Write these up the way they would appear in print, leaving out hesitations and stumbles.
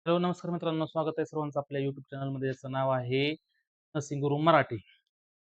Hello, नमस्कार मित्रांनो. स्वागत आहे सर्वांचं आपल्या YouTube चॅनलमध्ये. याचं नाव आहे नर्सिंग गुरु मराठी.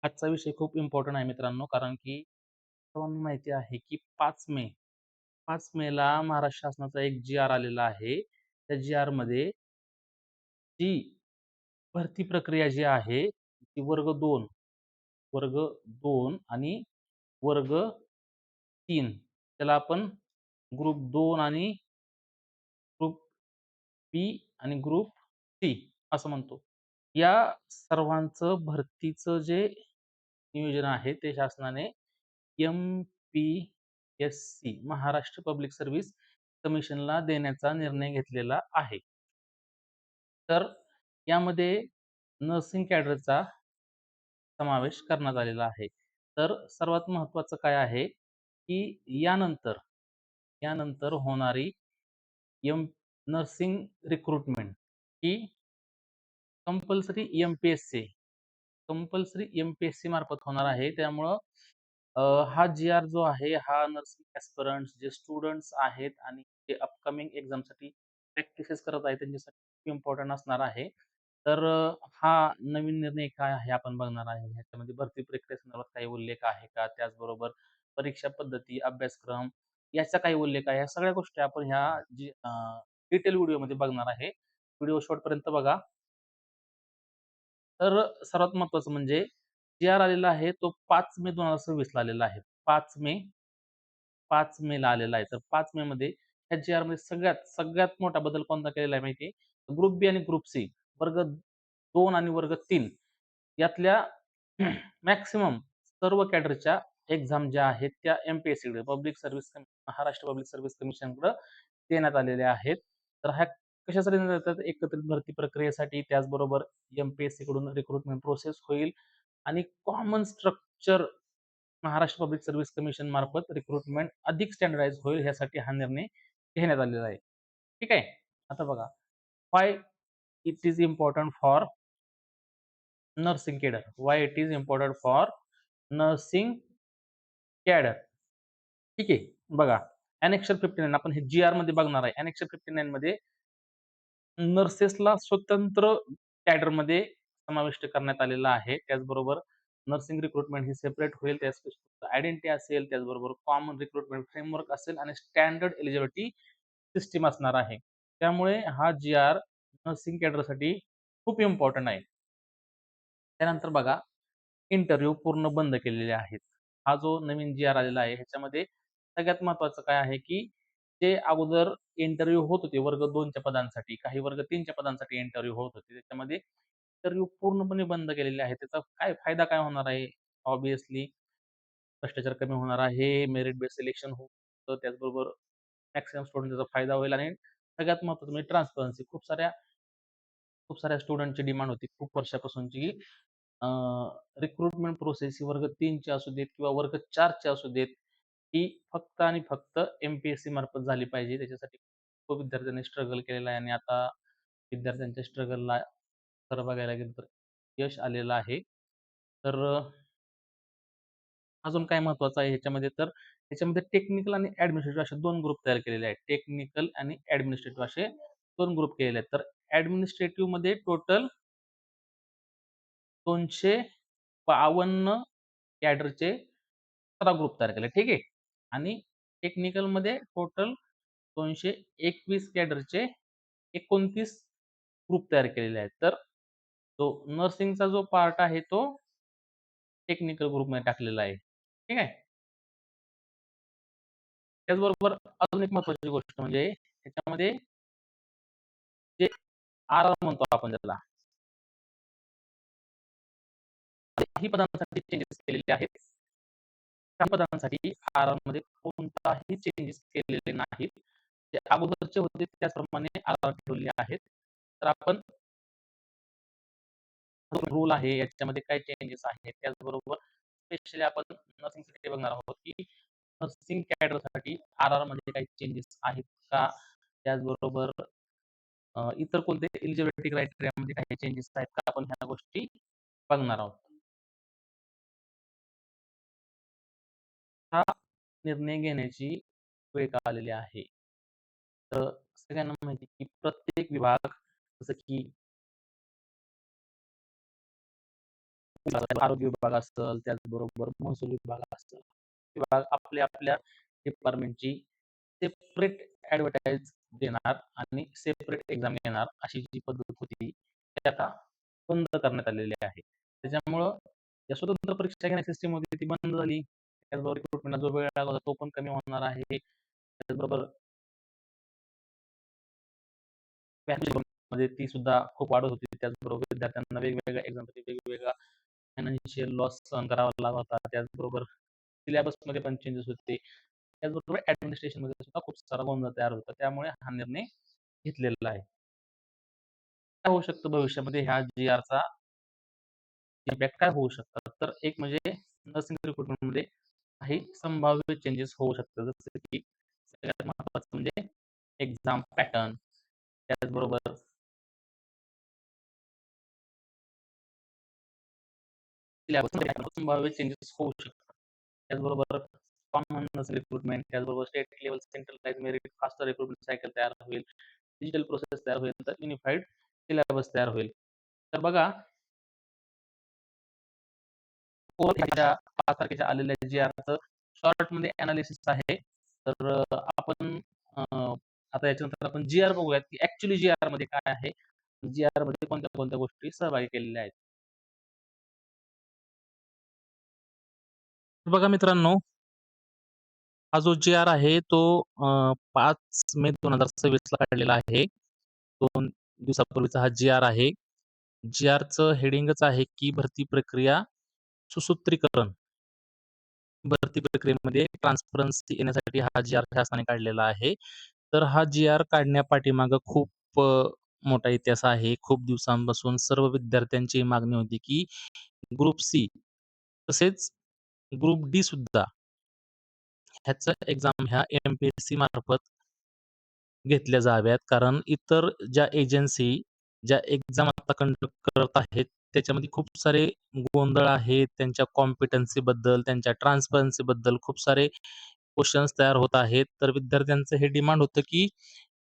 आजचा विषय खूप इम्पॉर्टंट आहे मित्रांनो, कारण की सर्वांना माहिती आहे की 5 मेला महाराष्ट्र शासनाचा एक जी-आर आलेला आहे. त्या जी-आरमध्ये जी भरती प्रक्रिया जी आहे, ती वर्ग 2 आणि वर्ग 3 त्याला आपण ग्रुप 2 आणि ग्रुप बी आणि ग्रुप सी असं म्हणतो. या सर्वांचं भरतीचं जे नियोजन आहे ते शासनाने एम-पी-एस-सी महाराष्ट्र पब्लिक सर्व्हिस कमिशनला देण्याचा निर्णय घेतलेला आहे. तर यामध्ये नर्सिंग कॅडरचा समावेश करण्यात आलेला आहे. तर सर्वात महत्त्वाचं काय आहे, की यानंतर यानंतर होणारी एम नर्सिंग रिक्रुटमेंट ही कंपल्सरी एम-पी-एस-सी मार्फत होणार आहे. त्यामुळं हा जी-आर जो आहे, हा नर्सिंग ॲस्पिरंट्स जे स्टुडंट्स आहेत आणि जे अपकमिंग एक्झामसाठी प्रॅक्टिसेस करत आहेत, त्यांच्यासाठी खूप इम्पॉर्टंट असणार आहे. तर हा नवीन निर्णय काय आहे आपण बघणार आहे. ह्याच्यामध्ये भरती प्रक्रियेसंदर्भात काही उल्लेख आहे का? त्याचबरोबर परीक्षा पद्धती, अभ्यासक्रम याचा काही उल्लेख आहे. या सगळ्या गोष्टी आपण ह्या डिटेल व्हिडिओमध्ये बघणार आहे. व्हिडिओ शेवटपर्यंत बघा. तर सर्वात महत्त्वाचं म्हणजे जी-आर आलेला आहे तो 5 मे 2026 ला आलेला आहे. 5 मे ला आलेला आहे. तर 5 मे मध्ये ह्या जी-आरमध्ये सगळ्यात मोठा बदल कोणता केलेला आहे माहिती आहे? ग्रुप बी आणि ग्रुप सी वर्ग 2 आणि वर्ग 3 यातल्या मॅक्सिमम सर्व कॅडरच्या एक्झाम ज्या आहेत त्या एम-पी-एस-सीकडे महाराष्ट्र पब्लिक सर्व्हिस कमिशनकडे देण्यात आलेल्या आहेत. तर ह्या कशासाठी देण्यात येतात? एकत्रित भरती प्रक्रियेसाठी, त्याचबरोबर एम-पी-एस-सी कडून रिक्रुटमेंट प्रोसेस होईल आणि common structure Maharashtra public service commission मार्फत रिक्रुटमेंट अधिक स्टँडर्डाइज होईल, ह्यासाठी हा निर्णय घेण्यात आलेला आहे. ठीक आहे. आता बघा, why it is important for nursing cadre. Why it is important for nursing cadre. ठीक आहे. बघा, ॲनेक्शन 59 आपण हे जी-आर मध्ये बघणार आहे. ॲनेक्शन 59 मध्ये नर्सेसला स्वतंत्र कॅडरमध्ये समाविष्ट करण्यात आलेला आहे. त्याचबरोबर नर्सिंग रिक्रुटमेंट ही सेपरेट होईल. त्यात आयडेंटिटी असेल, त्याचबरोबर कॉमन रिक्रुटमेंट फ्रेमवर्क असेल आणि स्टँडर्ड एलिजिबिलिटी सिस्टम असणार आहे. त्यामुळे हा जी-आर नर्सिंग कॅडरसाठी खूप इम्पॉर्टंट आहे. त्यानंतर बघा, इंटरव्ह्यू पूर्ण बंद केलेले आहेत. हा जो नवीन जी-आर आलेला आहे, ह्याच्यामध्ये सगळ्यात महत्त्वाचं काय आहे, की जे अगोदर इंटरव्ह्यू होत होते वर्ग 2 च्या पदांसाठी, काही वर्ग 3 च्या पदांसाठी इंटरव्ह्यू होत होते. त्याच्यामध्ये इंटरव्ह्यू पूर्णपणे बंद केलेले आहेत. त्याचा काय फायदा काय होणार आहे? ऑब्व्हियसली भ्रष्टाचार कमी होणार आहे, मेरिट बेस्ड सिलेक्शन होतं, त्याचबरोबर मॅक्सिमम स्टुडंट त्याचा फायदा होईल आणि सगळ्यात महत्त्वाचं म्हणजे ट्रान्सपरन्सी. खूप साऱ्या स्टुडंटची डिमांड होती खूप वर्षापासूनची, रिक्रुटमेंट प्रोसेस ही वर्ग 3 ची असू देत किंवा वर्ग 4 ची असू देत, ही फक्त आणि फक्त एम-पी-एस-सी मार्फत झाली पाहिजे. त्याच्यासाठी खूप विद्यार्थ्यांनी स्ट्रगल केलेला आहे आणि आता विद्यार्थ्यांच्या स्ट्रगलला खरं बघायला गेलं तर यश आलेलं आहे. तर अजून काय महत्त्वाचं आहे ह्याच्यामध्ये, तर ह्याच्यामध्ये टेक्निकल आणि ॲडमिनिस्ट्रेटिव्ह असे 2 ग्रुप तयार केलेले आहेत. टेक्निकल आणि ॲडमिनिस्ट्रेटिव्ह असे 2 ग्रुप केलेले आहेत. तर ॲडमिनिस्ट्रेटिव्हमध्ये टोटल 252 कॅडरचे 17 ग्रुप तयार केले. ठीक आहे. आणि टेक्निकलमध्ये टोटल 221 कॅडरचे 29 ग्रुप तयार केलेले आहेत. तर तो नर्सिंगचा जो पार्ट आहे तो टेक्निकल ग्रुपमध्ये टाकलेला आहे. ठीक आहे. त्याचबरोबर अजून एक महत्त्वाची गोष्ट म्हणजे त्याच्यामध्ये जे आर म्हणतो आपण त्याला, काही पदांसाठी चेंजेस केलेले आहेत. काही पदांसाठी आरमध्ये कोणताही चेंजेस केलेले नाहीत. जे अगोदरचे होते त्याचप्रमाणे आर ठेवले आहेत. तर आपण रूल आहे याच्यामध्ये काय चेंजेस आहेत. त्याचबरोबर स्पेशली आपण नर्सिंगसाठी बघणार आहोत, की नर्सिंग कॅडरसाठी आर-आरमध्ये काही चेंजेस आहेत का? त्याचबरोबर इतर कोणते एलिजिबिलिटी क्रायटेरियामध्ये काही चेंजेस आहेत का? आपण ह्या गोष्टी बघणार आहोत. हा निर्णय घेण्याची वेळ का आलेली आहे. तर सगळ्यांना माहिती आहे, की प्रत्येक विभाग जसं की आरोग्य विभाग असेल, त्याचबरोबर महसूल विभाग असेल, विभाग आपल्या आपल्या डिपार्टमेंटची सेपरेट ॲडव्हर्टाइज देणार आणि सेपरेट एक्झाम घेणार अशी जी पद्धत होती, ती आता बंद करण्यात आलेली आहे. त्याच्यामुळं या स्वतंत्र परीक्षा घेण्याची सिस्टम होती ती बंद झाली. त्याचबरोबर रिक्रुटमेंटला जो वेळ लागत होता तो पण कमी होणार आहे. त्याचबरोबर मध्ये ती सुद्धा खूप वाढत होती. त्याचबरोबर विद्यार्थ्यांना वेगवेगळ्या एक्झामसाठी वेगवेगळा फायनान्शियल लॉस सहन करावा लागत होता. त्याचबरोबर सिलेबसमध्ये पण चेंजेस होते. त्याचबरोबर ॲडमिनिस्ट्रेशनमध्ये सुद्धा खूप सारा गोंधळ तयार होता. त्यामुळे हा निर्णय घेतलेला आहे. काय होऊ शकतं भविष्यामध्ये ह्या जी-आरचा इम्पॅक्ट काय होऊ शकतात? तर एक म्हणजे नर्सिंग रिक्रुटमेंटमध्ये काही संभाव्य चेंजेस होऊ शकतात. जसं की सगळ्यात महत्त्वाचं म्हणजे एक्झाम पॅटर्न, त्याचबरोबर सिलेबसमध्ये संभाव्य चेंजेस होऊ शकतात. त्याचबरोबर कॉमन रिक्रुटमेंट, त्याचबरोबर state level centralise merit faster recruitment cycle तयार होईल. डिजिटल प्रोसेस तयार होईल. तर युनिफाईड सिलेबस तयार होईल. तर बघा च्या 5 तारखेच्या आलेल्या जी-आरचं शॉर्टमध्ये एनालिसिस आहे. तर आपण आता याच्यानंतर आपण जी-आर बघूयात, की ॲक्चुअली जी-आरमध्ये काय आहे? जी-आरमध्ये कोणत्या-कोणत्या गोष्टी सहभागी केलेल्या आहेत. तर बघा मित्रांनो, हा जो जी-आर आहे तो 5 मे 2026 ला काढलेला आहे. 2 दिवसापूर्वीचा हा जी-आर आहे. जी-आरचं हेडिंगच आहे, की भरती प्रक्रिया सुसूत्रीकरण. भरती प्रक्रियेमध्ये ट्रान्सपरन्सी येण्यासाठी हा जी-आर शासनाने काढलेला आहे. तर हा जी-आर काढण्यापाठीमागे खूप मोठा इतिहास आहे. खूप दिवसांपासून सर्व विद्यार्थ्यांची मागणी होती, की ग्रुप सी तसेच ग्रुप डी सुद्धा ह्याचं एक्झाम ह्या एम-पी-एस-सी मार्फत घेतल्या जाव्यात. कारण इतर ज्या एजन्सी ज्या एक्झाम आता कंडक्ट करत आहेत, त्याच्यामध्ये खूप सारे गोंधळ आहेत. त्यांच्या कॉम्पिटन्सीबद्दल, त्यांच्या ट्रान्सपरन्सीबद्दल खूप सारे क्वेशन्स तयार होत आहेत. तर विद्यार्थ्यांचं हे डिमांड होतं, की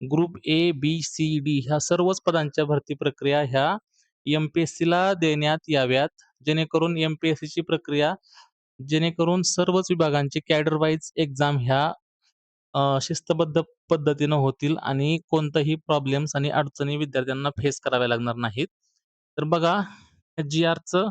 group A, B, C, D ह्या सर्वच पदांच्या भरती प्रक्रिया ह्या एम-पी-एस-सीला देण्यात याव्यात. जेणेकरून एम-पी-एस-सीची प्रक्रिया जेणेकरून सर्वच विभागांची कॅडर वाईज एक्झाम ह्या शिस्तबद्ध पद्धतीनं होतील आणि कोणताही प्रॉब्लेम्स आणि अडचणी विद्यार्थ्यांना फेस कराव्या लागणार नाहीत. तर बघा जी-आरचं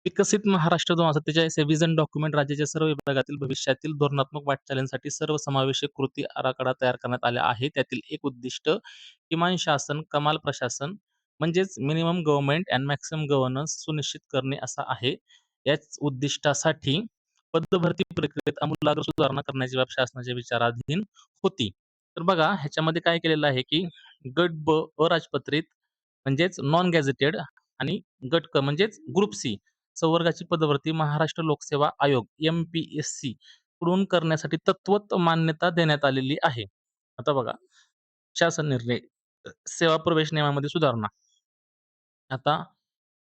विकसित महाराष्ट्र 2047 हे व्हिजन डॉक्युमेंट राज्याच्या सर्व विभागातील भविष्यातील धोरणात्मक वाटचालींसाठी सर्वसमावेशक कृती आराखडा तयार करण्यात आला आहे. त्यातील एक उद्दिष्ट किमान शासन, कमाल प्रशासन म्हणजेच minimum government and maximum governance सुनिश्चित करणे असा आहे. याच उद्दिष्टासाठी पदभरती प्रक्रियेत आमूलाग्र सुधारणा करण्याची बाब शासनाच्या विचाराधीन होती. तर बघा ह्याच्यामध्ये काय केलेलं आहे, की गट ब अराजपत्रित म्हणजेच नॉन गॅझेटेड आणि गट क म्हणजेच ग्रुप सी संवर्गाची पदभरती महाराष्ट्र लोकसेवा आयोग एम-पी-एस-सी कडून करण्यासाठी तत्वत मान्यता देण्यात आलेली आहे. आता बघा शासन निर्णय सेवा प्रवेश नियमामध्ये सुधारणा. आता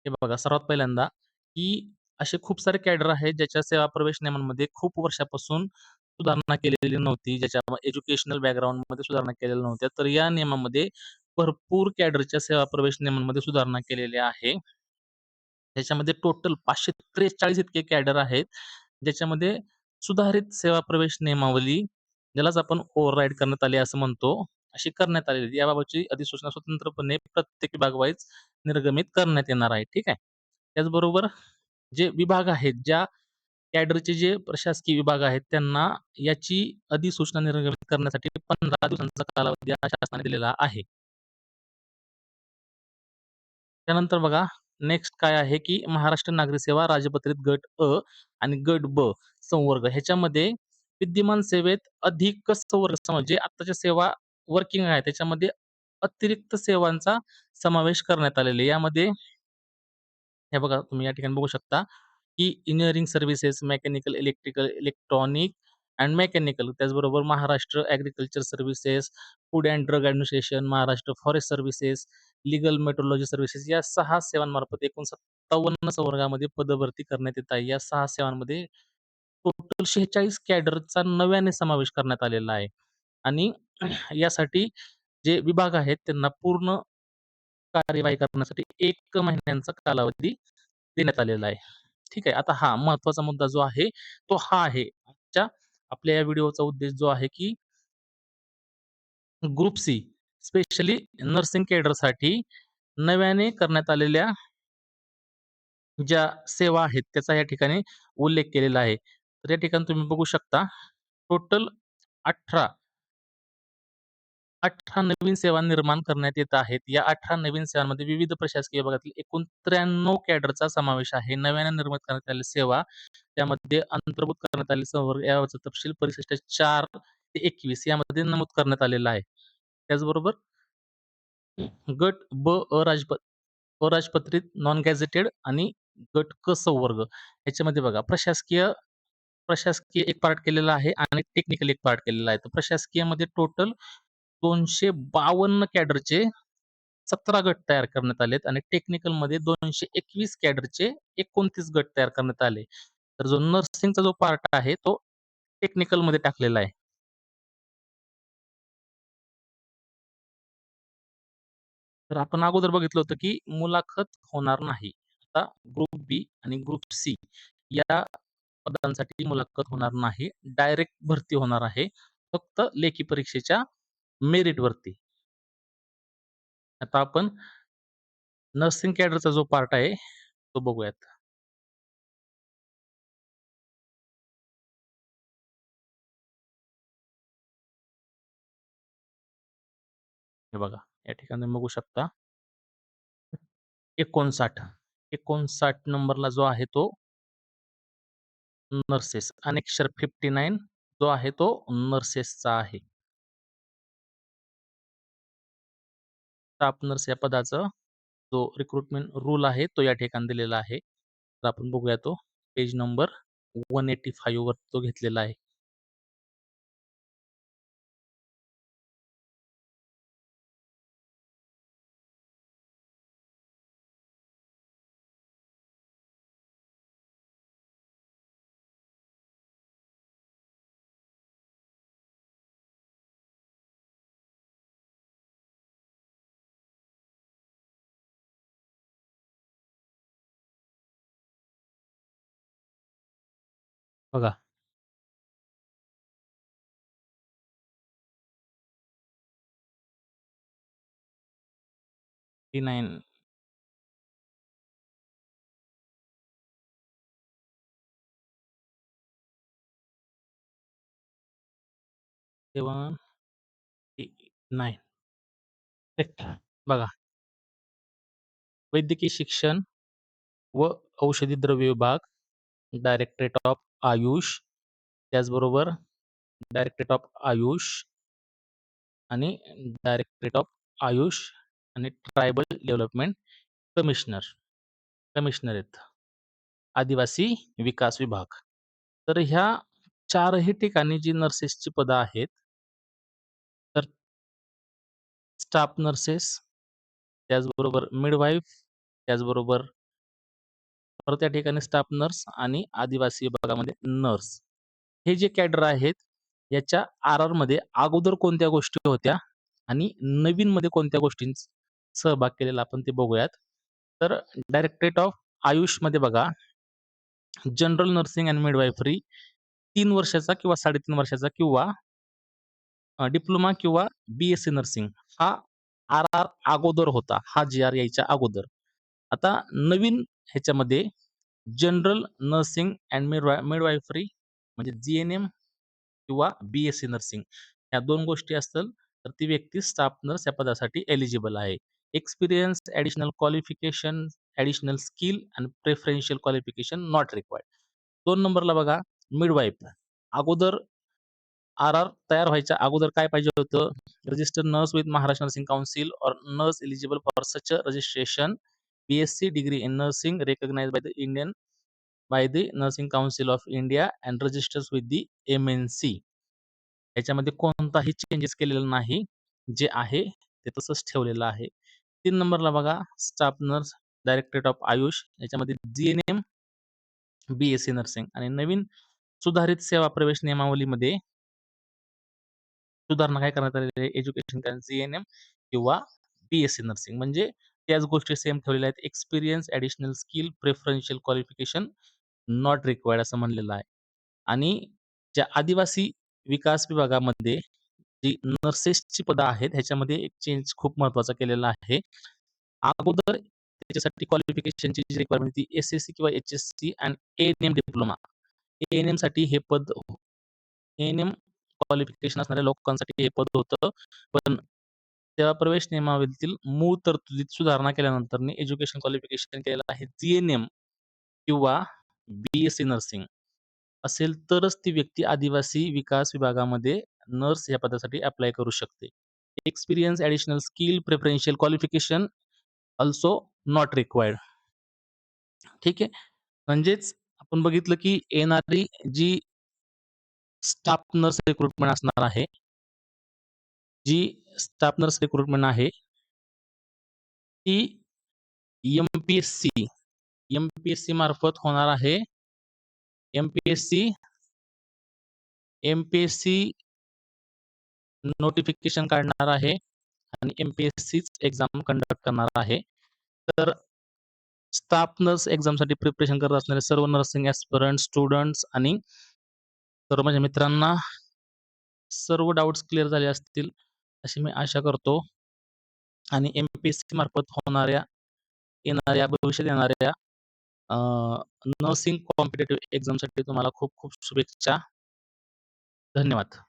हे बघा सर्वात पहिल्यांदा, की असे खूप सारे कॅडर आहेत ज्याच्या सेवा प्रवेश नियमांमध्ये खूप वर्षापासून सुधारणा केलेली नव्हती. ज्याच्या एज्युकेशनल बॅकग्राऊंडमध्ये सुधारणा केलेल्या नव्हत्या. तर या नियमामध्ये भरपूर कॅडरच्या सेवा प्रवेश नियमांमध्ये सुधारणा केलेल्या आहे. त्याच्यामध्ये टोटल 543 इतके कॅडर आहेत. ज्याच्यामध्ये सुधारित सेवा प्रवेश नियमावली, ज्यालाच आपण ओव्हरराईड करण्यात आली असं म्हणतो, अशी करण्यात आलेली. याबाबतची अधिसूचना स्वतंत्रपणे प्रत्येक विभाग वाईज निर्गमित करण्यात येणार आहे. ठीक आहे. त्याचबरोबर जे विभाग आहेत, ज्या कॅडरचे जे प्रशासकीय विभाग आहेत, त्यांना याची अधिसूचना निर्गमित करण्यासाठी 15 दिवसांचा कालावधी या शासनाने दिलेला आहे. त्यानंतर बघा नेक्स्ट काय आहे, की महाराष्ट्र नागरी सेवा राजपत्रित गट अ आणि गट ब संवर्ग ह्याच्यामध्ये विद्यमान सेवेत अधिक संवर्ग म्हणजे आत्ताच्या सेवा वर्किंग आहे त्याच्यामध्ये अतिरिक्त सेवांचा समावेश करण्यात आलेला आहे. यामध्ये हे बघा तुम्ही या ठिकाणी बघू शकता, की engineering services, mechanical, electrical, electronic and mechanical त्याचबरोबर Maharashtra agriculture services, food and drug administration, Maharashtra forest services, legal metrology services या 6 सेवांमार्फत एकूण 57 संवर्गामध्ये पदभरती करण्यात येत आहे. या 6 सेवांमध्ये टोटल 46 कॅडरचा नव्याने समावेश करण्यात आलेला आहे आणि यासाठी जे विभाग आहेत त्यांना पूर्ण कार्यवाही करण्यासाठी 1 महिन्यांचा कालावधी देण्यात आलेला आहे. ठीक आहे. आता हा महत्त्वाचा मुद्दा जो आहे, तो हा आहे. आजच्या आपल्या या व्हिडिओचा उद्देश जो आहे, की ग्रुप सी स्पेशली नर्सिंग कॅडरसाठी नव्याने करण्यात आलेल्या ज्या सेवा आहेत, त्याचा या ठिकाणी उल्लेख केलेला आहे. तर या ठिकाणी तुम्ही बघू शकता टोटल 18 18 नवीन सेवा निर्माण करण्यात येत आहेत. या 18 नवीन सेवांमध्ये विविध प्रशासकीय विभागातील एकूण 93 कॅडरचा समावेश आहे. नव्याने निर्मित करण्यात आलेल्या सेवा, त्यामध्ये अंतर्भूत करण्यात आलेले संवर्ग यावरचा तपशील परिशिष्ट 4 ते 21 यामध्ये नमूद करण्यात आलेला आहे. त्याचबरोबर गट ब अराजपत्रित, नॉन गॅझेटेड आणि गट क संवर्ग ह्याच्यामध्ये बघा प्रशासकीय प्रशासकीय एक पार्ट केलेला आहे आणि टेक्निकल एक पार्ट केलेला आहे. तर प्रशासकीयमध्ये टोटल 252 कॅडरचे 17 गट तयार करण्यात आलेत आणि टेक्निकलमध्ये 221 कॅडरचे 29 गट तयार करण्यात आले. तर जो नर्सिंगचा जो पार्ट आहे तो टेक्निकलमध्ये टाकलेला आहे. तर आपण अगोदर बघितलं होतं, की मुलाखत होणार नाही. आता ग्रुप बी आणि ग्रुप सी या पदांसाठी मुलाखत होणार नाही. डायरेक्ट भरती होणार आहे. फक्त लेखी परीक्षेच्या मेरिटवरती. आता आपण नर्सिंग कॅडरचा जो पार्ट आहे, तो बघूयात. हे बघा, या ठिकाणी तुम्ही बघू शकता 59. 59 नंबरला जो आहे तो नर्सेस आणि अक्षर 59 जो आहे तो नर्सेसचा आहे. स्टाफ नर्स या पदाचा जो रिक्रुटमेंट रूल आहे तो या ठिकाणी दिलेला आहे. तर आपण बघूया तो पेज नंबर 185 वर तो घेतलेला आहे. बघा, 59 79 बघा, वैद्यकीय शिक्षण व औषधी द्रव्य विभाग, डायरेक्टरेट ऑफ आयुष, त्याचबरोबर डायरेक्टरेट ऑफ आयुष आणि डायरेक्टरेट ऑफ आयुष आणि ट्रायबल डेव्हलपमेंट कमिशनर कमिशनरेट, आदिवासी विकास विभाग. तर ह्या 4ही ठिकाणी जी नर्सेसची पदं आहेत, तर स्टाफ नर्सेस, त्याचबरोबर मिडवाईफ, त्याचबरोबर परत या ठिकाणी स्टाफ नर्स आणि आदिवासी विभागामध्ये नर्स. हे जे कॅडर आहेत, याच्या आर-आरमध्ये अगोदर कोणत्या गोष्टी होत्या आणि नवीनमध्ये कोणत्या गोष्टींचा सहभाग केलेला आपण ते बघूयात. तर डायरेक्टरेट ऑफ आयुषमध्ये बघा, जनरल नर्सिंग अँड मिडवायफरी 3 वर्षाचा किंवा 3.5 वर्षाचा किंवा डिप्लोमा किंवा बी-एस-सी नर्सिंग हा आर-आर अगोदर होता. हा जी-आर यायच्या अगोदर. आता नवीन ह्याच्यामध्ये जनरल नर्सिंग अँड मिडवायफरी म्हणजे जी-एन-एम किंवा बी-एस-सी नर्सिंग ह्या 2 गोष्टी असतील, तर ती व्यक्ती स्टाफ नर्स या पदासाठी एलिजिबल आहे. Experience, additional qualification, additional skill आणि प्रेफरन्शियल क्वालिफिकेशन नॉट रिक्वायर्ड. 2 नंबरला बघा मिडवाईफ. अगोदर आर-आर तयार व्हायच्या अगोदर काय पाहिजे होतं? Registered nurse with Maharashtra nursing council or nurse eligible for such a registration, BSc degree in nursing recognised by the nursing council of India and registers with the MNC. याच्यामध्ये कोणताही चेंजेस केलेला नाही. जे आहे ते तसंच ठेवलेलं आहे. 3 नंबरला बघा staff nurse, directorate of Ayush याच्यामध्ये जी-एन-एम, बी-एस-सी नर्सिंग आणि नवीन सुधारित सेवा प्रवेश नियमावलीमध्ये सुधारणा काय करण्यात आलेली आहे एज्युकेशन जी-एन-एम किंवा बी-एस-सी नर्सिंग म्हणजे त्याच गोष्टी सेम ठेवलेल्या आहेत. Experience, additional skill, preferential qualification not required असं म्हणलेलं आहे. आणि ज्या आदिवासी विकास विभागामध्ये जी नर्सेसची पदं आहेत, ह्याच्यामध्ये एक चेंज खूप महत्त्वाचा केलेला आहे. अगोदर त्याच्यासाठी क्वालिफिकेशनची जी रिक्वायरमेंट ती एस-एस-सी किंवा एच-एस-सी आणि ए-एन-एम डिप्लोमा. ए-एन-एमसाठी हे पद ए-एन-एम क्वालिफिकेशन असणाऱ्या लोकांसाठी हे पद होतं. पण त्या प्रवेश नियमावलीतील मूळ तरतुदीत सुधारणा केल्यानंतर एज्युकेशन क्वालिफिकेशन केलेलं आहे जी-एन-एम किंवा बी-एस-सी नर्सिंग असेल तरच ती व्यक्ती आदिवासी विकास विभागामध्ये नर्स या पदासाठी अप्लाय करू शकते. Experience, additional skill, preferential qualification also not required. ठीक आहे. म्हणजेच आपण बघितलं की येणारी जी स्टाफ नर्स रिक्रुटमेंट असणार आहे, जी स्टाफ नर्स रिक्रुटमेंट आहे, ती एम-पी-एस-सी, एम-पी-एस-सी मार्फत होणार आहे. एम-पी-एस-सी, एम-पी-एस-सी नोटिफिकेशन काढणार आहे आणि एम-पी-एस-सीच एक्झाम कंडक्ट करणार आहे. तर स्टाफ नर्स एक्झामसाठी प्रिपरेशन करत असणारे सर्व नर्सिंग ॲस्पिरंट, स्टुडंट्स आणि सर्व माझ्या मित्रांना सर्व डाउट्स क्लिअर झाले असतील, अशी मी आशा करतो. आणि एम-पी-एस-सी मार्फत येणाऱ्या भविष्यात येणाऱ्या अ, नर्सिंग कॉम्पिटिटिव्ह एक्झामसाठी तुम्हाला खूप खूप शुभेच्छा. धन्यवाद.